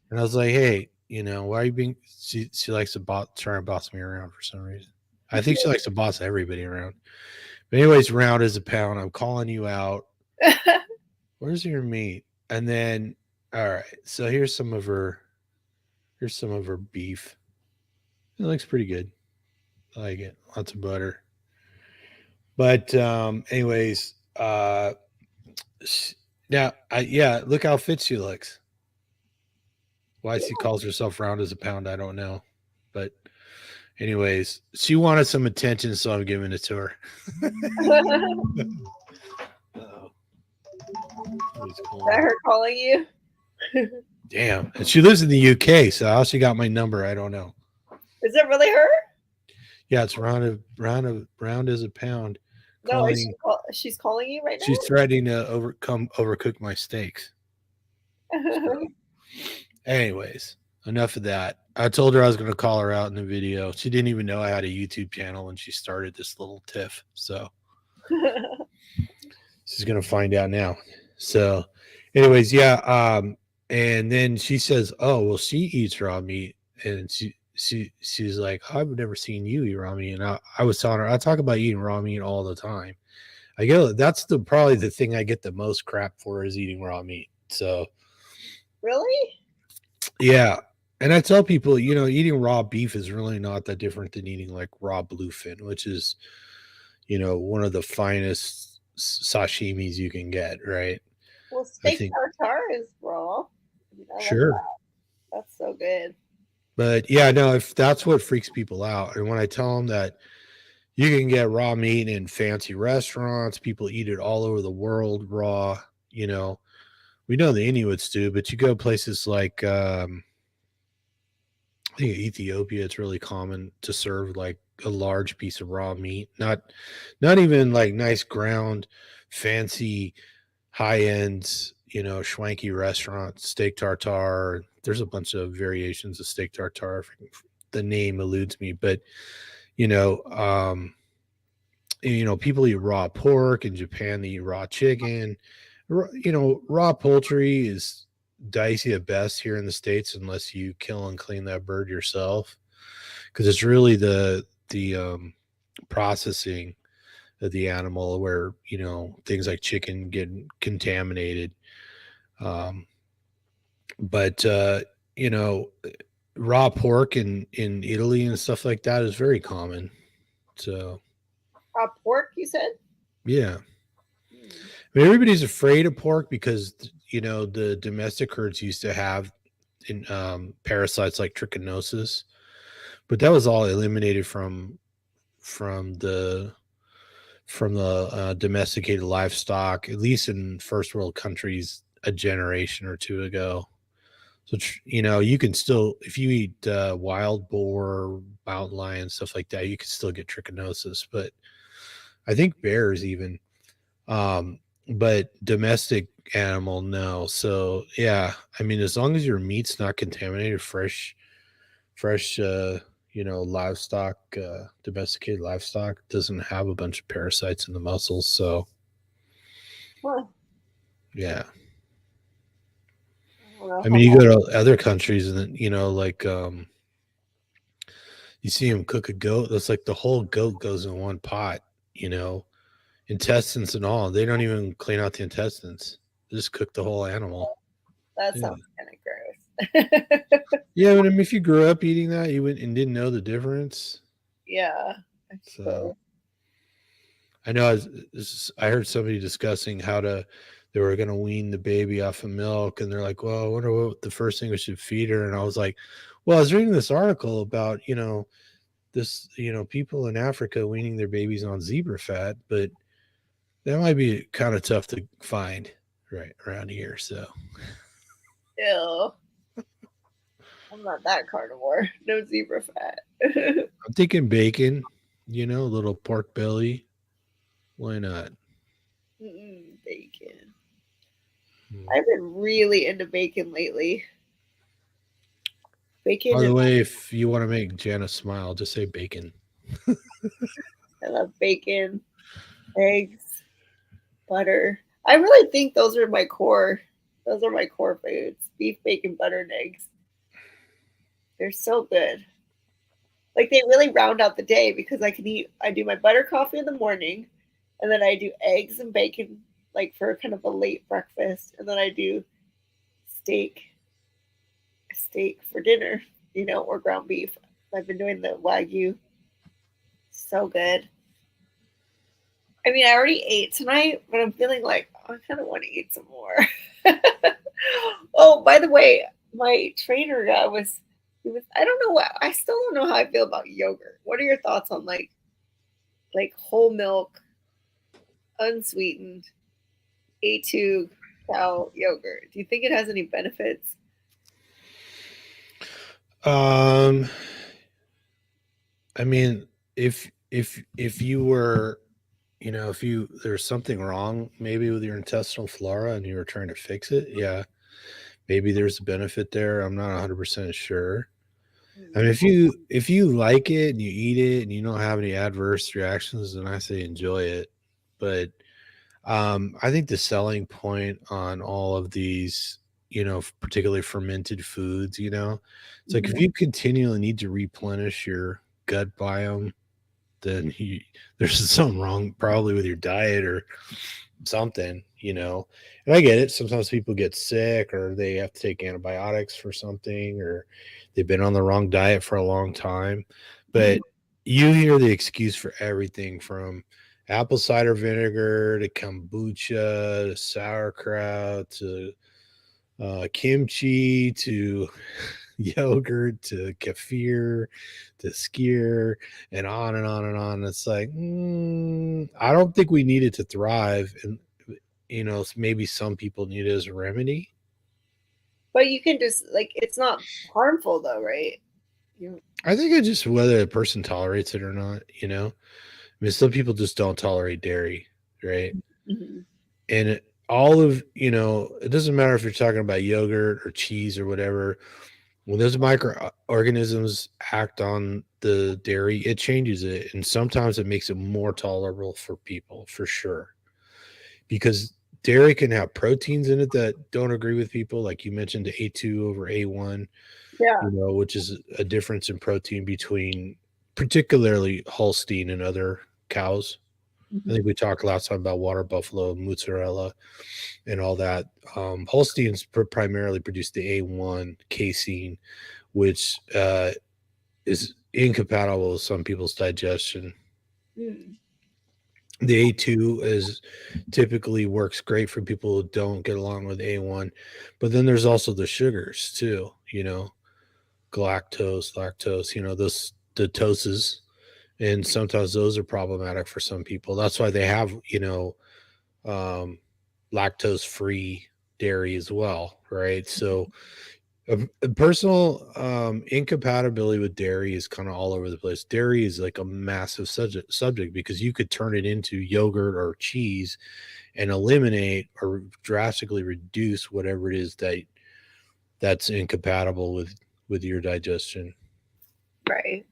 And I was like, hey, why are you being she likes to try and boss me around for some reason. I think she likes to boss everybody around. But anyways, round as a pound. I'm calling you out. Where's your meat? And then all right, so here's some of her beef. It looks pretty good. I like it. Lots of butter. But anyways, Now, yeah, look how fit she looks. Why she calls herself round as a pound, I don't know. But anyways, she wanted some attention, so I'm giving it to her. Uh-oh. Somebody's Is calling that me. her calling you? Damn. And she lives in the UK, so how she got my number, I don't know. Is it really her? Yeah, it's round as a pound. No, is Calling. she's calling you right She's threatening to overcook my steaks. now? So, anyways, enough of that. I told her I was going to call her out in the video. She didn't even know I had a YouTube channel when she started this little tiff. So she's going to find out now. So, anyways, yeah. And then she says, "Oh, well, she eats raw meat," and she's like, "I've never seen you eat raw meat." And I was telling her I talk about eating raw meat all the time. I get that's probably the thing I get the most crap for is eating raw meat. So Really? yeah. And I tell people, eating raw beef is really not that different than eating like raw bluefin, which is, one of the finest sashimis you can get, right? Well, I steak think, tartare is raw. I mean, I love sure. that. That's so good. But yeah, no, if that's what freaks people out. And when I tell them that you can get raw meat in fancy restaurants, people eat it all over the world raw, we know the Inuits do, but you go places like, I think Ethiopia, it's really common to serve like a large piece of raw meat, not even like nice ground, fancy, high end, schwanky restaurant steak tartare. There's a bunch of variations of steak tartare. The name eludes me, but you know, um, people eat raw pork in Japan. They eat raw chicken. Raw poultry is dicey at best here in the States unless you kill and clean that bird yourself, because it's really the processing of the animal where things like chicken get contaminated. um, but you know raw pork in Italy and stuff like that is very common. So Pork, you said? yeah, Hmm. I mean, everybody's afraid of pork because the domestic herds used to have in parasites like trichinosis, but that was all eliminated from the domesticated livestock, at least in first world countries, a generation or two ago. So you can still, if you eat wild boar, mountain lion, stuff like that, you can still get trichinosis. But I think bears even. Um, but domestic animal, no. So yeah, I mean, as long as your meat's not contaminated, fresh, livestock, domesticated livestock doesn't have a bunch of parasites in the muscles. So Huh. yeah, I don't know I how mean, you that. go to other countries and then, like, you see them cook a goat. That's like the whole goat goes in one pot, you know, intestines and all. They don't even clean out the intestines. They just cook the whole animal. That Yeah. sounds kind of gross. Yeah, but I mean, if you grew up eating that, you went and didn't know the difference. Yeah, I So suppose. I know I heard somebody discussing they were going to wean the baby off of milk, and they're like, "Well, I wonder what the first thing we should feed her." And I was like, "Well, I was reading this article about people in Africa weaning their babies on zebra fat, but that might be kind of tough to find right around here." So Ew. I'm not that carnivore. No zebra fat. I'm thinking bacon, a little pork belly. Why not? Bacon. Hmm. I've been really into bacon lately. Bacon By the and way, if you want to make Jana smile, just say bacon. I love bacon, eggs, butter. I really think those are my core. Those are my core foods: beef, bacon, butter, and eggs. They're so good. Like they really round out the day because I can eat. I do my butter coffee in the morning, and then I do eggs and bacon like for kind of a late breakfast, and then I do steak, steak for dinner, or ground beef. I've been doing the wagyu. So good. I mean, I already ate tonight, but I'm feeling like I kind of want to eat some more. Oh, by the way, my trainer guy was I don't know what I still don't know how I feel about yogurt. What are your thoughts on like whole milk, unsweetened, A2 cow yogurt? Do you think it has any benefits? Um, I mean, if you were, if you there's something wrong maybe with your intestinal flora and you were trying to fix it, yeah, maybe there's a benefit there. I'm not 100% sure. I mean, Mm. if you like it and you eat it and you don't have any adverse reactions, then I say enjoy it. But I think the selling point on all of these, particularly fermented foods, it's like if Mhm. you continually need to replenish your gut biome, then there's something wrong probably with your diet or something, And I get it. Sometimes people get sick or they have to take antibiotics for something or they've been on the wrong diet for a long time. Mhm. But you hear the excuse for everything from apple cider vinegar to kombucha to sauerkraut to kimchi to yogurt to kefir to skier and on and on and on. It's like, I don't think we need it to thrive. And, maybe some people need it as a remedy. But you can just like it's not harmful though, right? You I think it's just whether a person tolerates it or not. I mean, some people just don't tolerate dairy, right? Mhm. And all of, it doesn't matter if you're talking about yogurt or cheese or whatever. When those microorganisms act on the dairy, it changes it. And sometimes it makes it more tolerable for people, for sure. Because dairy can have proteins in it that don't agree with people. Like you mentioned, the A2 over A1, Yeah. which is a difference in protein between particularly Holstein and other cows. I Mhm. think we talked last time about water buffalo, mozzarella, and all that. Holsteins primarily produce the A1 casein, which is incompatible with some people's digestion. Mm. The A2 is typically works great for people who don't get along with A1, but then there's also the sugars too, galactose, lactose, those the toses, and sometimes those are problematic for some people. That's why they have, um, lactose free dairy as well, right? So a personal incompatibility with dairy is kind of all over the place. Dairy is like a massive subject because you could turn it into yogurt or cheese and eliminate or drastically reduce whatever it is that's incompatible with your digestion. Right.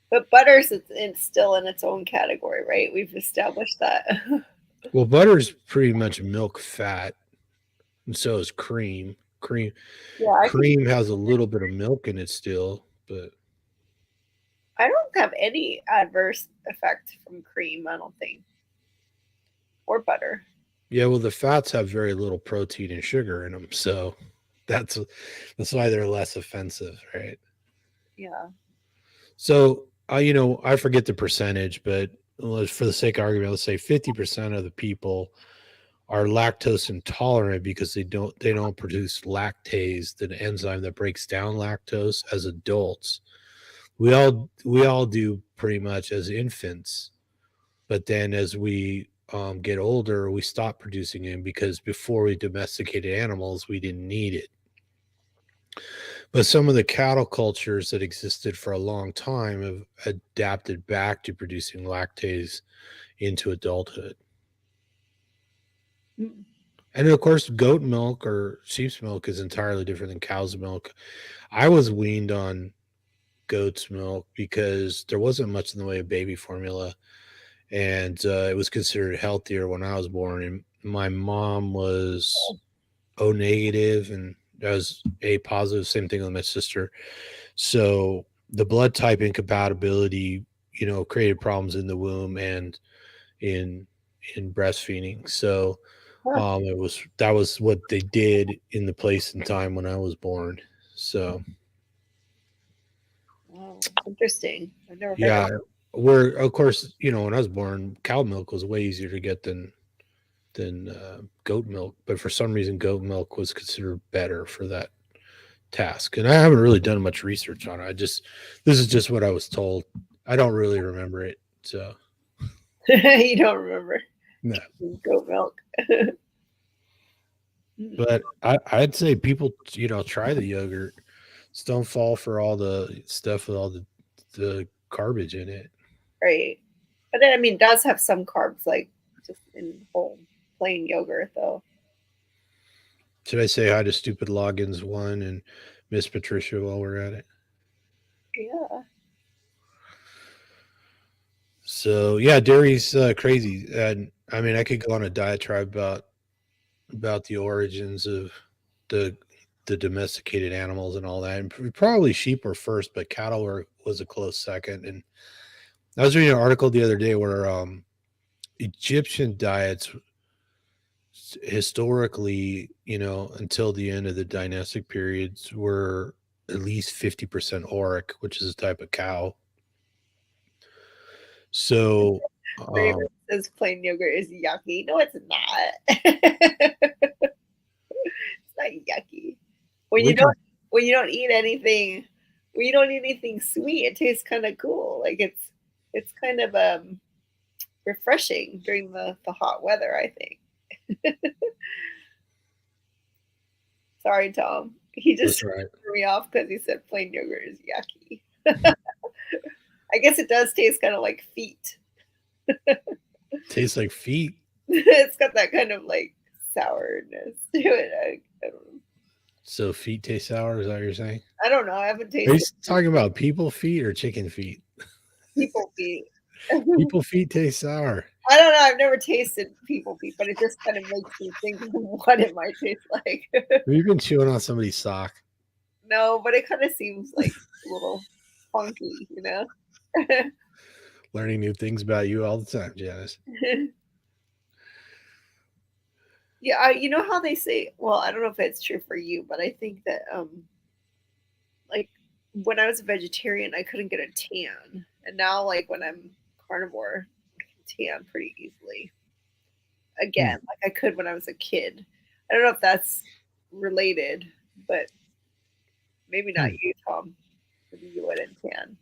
But butter's it's still in its own category, right? We've established that. Well, butter is pretty much milk fat, and so is cream. Yeah, I can. Cream has a little bit of milk in it still, but I don't have any adverse effect from cream. I don't think, or butter. yeah, well, the fats have very little protein and sugar in them, so that's that's why they're less offensive, right? Yeah. So, I forget the percentage, but for the sake of argument, let's say 50% of the people are lactose intolerant because they don't produce lactase, the enzyme that breaks down lactose as adults. We all do pretty much as infants, but then as we get older, we stop producing it because before we domesticated animals, we didn't need it. But some of the cattle cultures that existed for a long time have adapted back to producing lactase into adulthood. Mm. And of course, goat milk or sheep's milk is entirely different than cow's milk. I was weaned on goat's milk because there wasn't much in the way of baby formula, and it was considered healthier when I was born. And my mom was O negative, and I was A positive. Same thing with my sister. So the blood type incompatibility, created problems in the womb and in breastfeeding. So Huh. that was what they did in the place and time when I was born. So Wow, interesting. I've never heard of. yeah, where of course, when I was born, cow milk was way easier to get than goat milk, but for some reason, goat milk was considered better for that task. And I haven't really done much research on it. This is just what I was told. I don't really remember it. So, You don't remember no. goat milk. But I'd say people, try the yogurt. Just don't fall for all the stuff with all the garbage in it. Right. But then, I mean, it does have some carbs, like just in whole plain yogurt, though. Should I say hi to Stupid Logins 1 and Miss Patricia while we're at it? Yeah. So yeah, dairy's crazy, and I mean, I could go on a diatribe about the origins of the the domesticated animals and all that. And probably sheep were first, but cattle was a close second. And I was reading an article the other day where Egyptian diets historically, until the end of the dynastic periods, were at least 50% auric, which is a type of cow. So, Raven says plain yogurt is yucky. No, it's not. It's not yucky. When you don't eat anything, when you don't eat anything sweet, it tastes kind of cool. Like it's kind of refreshing during the hot weather, I think. Sorry, Tom. He just that's right. threw me off because he said plain yogurt is yucky. I guess it does taste kind of like feet. Tastes like feet. It's got that kind of like sourness to it. I don't know. So feet taste sour. Is that what you're saying? I don't know. I haven't Are you tasted talking about people feet or chicken feet? people feet. People feet taste sour. I don't know. I've never tasted people feet, but it just kind of makes me think of what it might taste like. Have you been chewing on somebody's sock? No, but it kind of seems like a little funky, you know? Learning new things about you all the time, Janice. Yeah, you know how they say, well, I don't know if it's true for you, but I think that like when I was a vegetarian, I couldn't get a tan. And now like when I'm carnivore, I can tan pretty easily. Again, like I could when I was a kid. I don't know if that's related, but maybe not you, Tom. Maybe you wouldn't tan.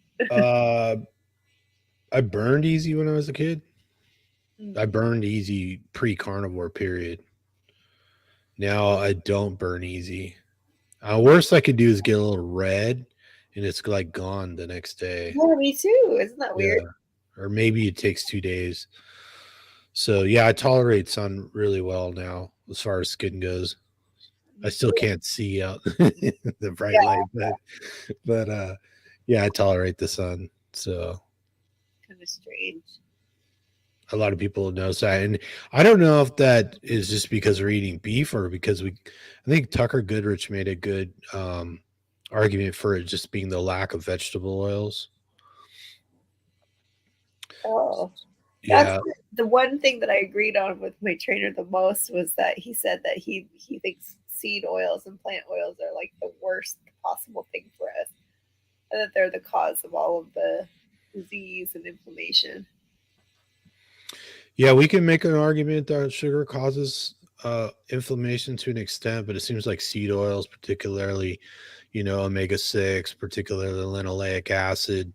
I burned easy when I was a kid. Mm. I burned easy pre-carnivore period. Now I don't burn easy. Worst I could do is get a little red, and it's like gone the next day. Yeah, me too. Isn't that weird? Yeah. Or maybe it takes 2 days. So yeah, I tolerate sun really well now as far as skin goes. I still can't see out the bright light, but yeah, I tolerate the sun. So Kind of strange. a lot of people notice that, and I don't know if that is just because we're eating beef or because I think Tucker Goodrich made a good argument for it just being the lack of vegetable oils. Oh, that's Yeah, the one thing that I agreed on with my trainer the most was that he said that he thinks seed oils and plant oils are like the worst possible thing for us, and that they're the cause of all of the disease and inflammation. yeah, we can make an argument that sugar causes inflammation to an extent, but it seems like seed oils, particularly, omega-6, particularly linoleic acid,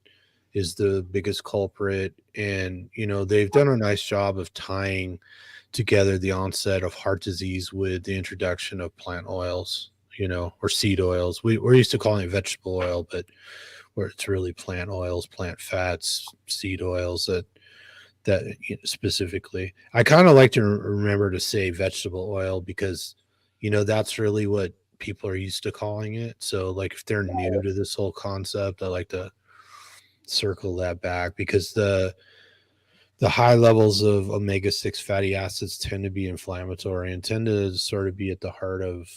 is the biggest culprit. And, they've done a nice job of tying together the onset of heart disease with the introduction of plant oils, or seed oils. We're used to calling it vegetable oil, but where it's really plant oils, plant fats, seed oils that specifically. I kind of like to remember to say vegetable oil because, that's really what people are used to calling it. So, like, if they're new to this whole concept, I like to circle that back because the high levels of omega-6 fatty acids tend to be inflammatory and tend to sort of be at the heart of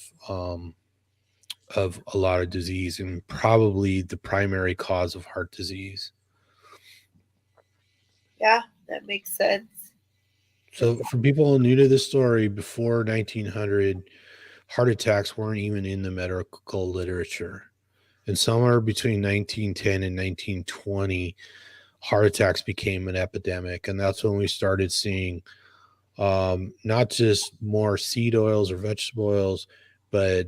a lot of disease and probably the primary cause of heart disease. Yeah, that makes sense. So for people new to this story, before 1900, heart attacks weren't even in the medical literature. And somewhere between 1910 and 1920, heart attacks became an epidemic. And that's when we started seeing Not just more seed oils or vegetable oils, but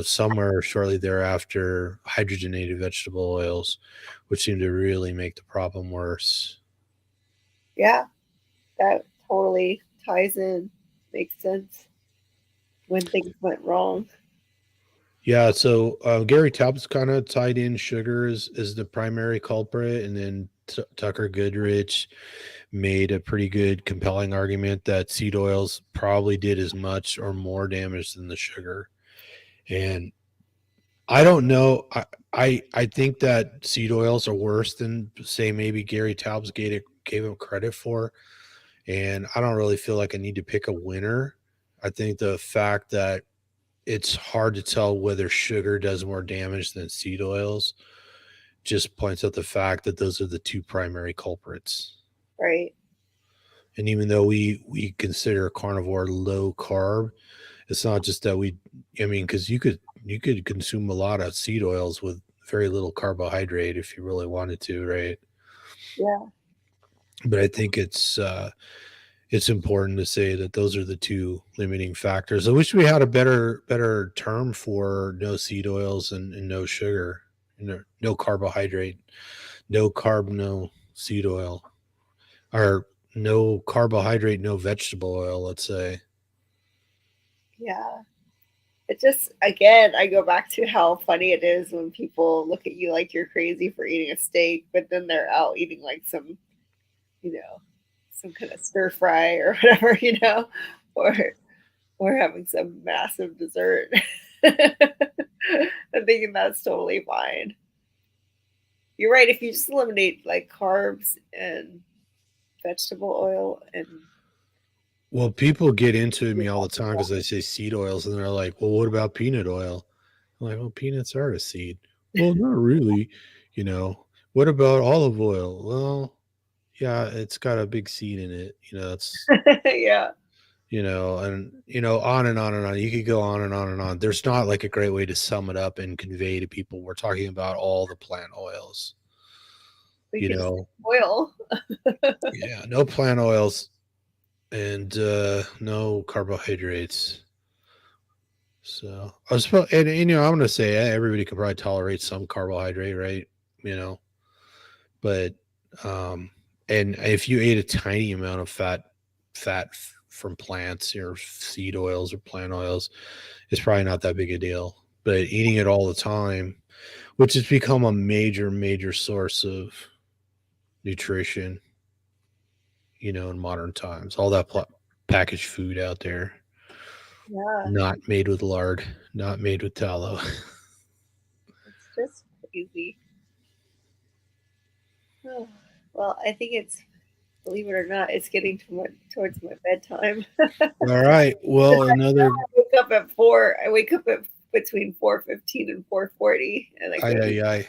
somewhere shortly thereafter, hydrogenated vegetable oils, which seem to really make the problem worse. Yeah, that totally ties in. Makes sense when things went wrong. Yeah, so Gary Taubes kind of tied in sugar as the primary culprit, and then Tucker Goodrich made a pretty good, compelling argument that seed oils probably did as much or more damage than the sugar. And I don't know. I think that seed oils are worse than say maybe Gary Taubes gave him credit for, and I don't really feel like I need to pick a winner. I think the fact that it's hard to tell whether sugar does more damage than seed oils just points out the fact that those are the two primary culprits. Right. And even though we consider carnivore low carb, it's not just that I mean, because you could consume a lot of seed oils with very little carbohydrate if you really wanted to, right? Yeah. But I think it's important to say that those are the two limiting factors. I wish we had a better term for no seed oils and no sugar, no carbohydrate, no carb, no seed oil, or no carbohydrate, no vegetable oil. Let's say. Yeah. It just, again, I go back to how funny it is when people look at you like you're crazy for eating a steak, but then they're out eating like some, you know, some kind of stir fry or whatever, or having some massive dessert. I'm thinking that's totally fine. You're right. If you just eliminate like carbs and vegetable oil and Well, people get into me all the time because I say seed oils, and they're like, "Well, what about peanut oil?" I'm like, "Well, peanuts are a seed." Well, not really. You know, what about olive oil? Well, yeah, it's got a big seed in it. It's yeah, and on and on and on. You could go on and on and on. There's not like a great way to sum it up and convey to people. We're talking about all the plant oils. we You could just know, oil. yeah, no plant oils and no carbohydrates. So I was, I'm going to say everybody can probably tolerate some carbohydrate, right? You know, but um, and if you ate a tiny amount of from plants or seed oils or plant oils, it's probably not that big a deal. But eating it all the time, which has become a major source of nutrition, in modern times, all that packaged food out there, Yeah, not made with lard, not made with tallow. it's just crazy. Well, I think it's, believe it or not, it's getting towards my bedtime. All right. Well, another. I wake up at 4. I wake up at between 4:15 and 4:40, and I go to I Yeah,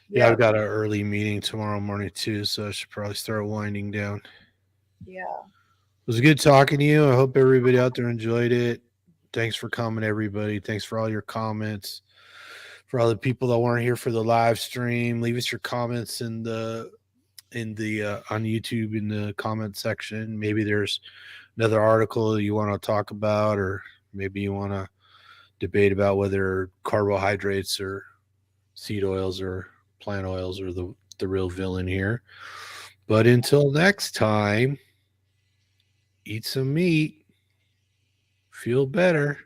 yeah, I've got an early meeting tomorrow morning too, so I should probably start winding down. yeah, It was good talking to you. I hope everybody out there enjoyed it. Thanks for coming, everybody. Thanks for all your comments. For all the people that weren't here for the live stream, leave us your comments in the on YouTube in the comment section. Maybe there's another article you want to talk about, or maybe you want to debate about whether carbohydrates or seed oils or plant oils are the real villain here. But until next time, eat some meat, feel better.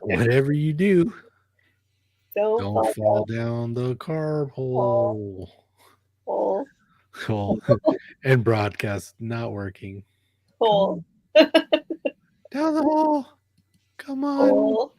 Whatever you do, don't don't fall fall down the carb down hole. hole, Well, and broadcast not working. Come hole, on. Down the hole. Come on. hole.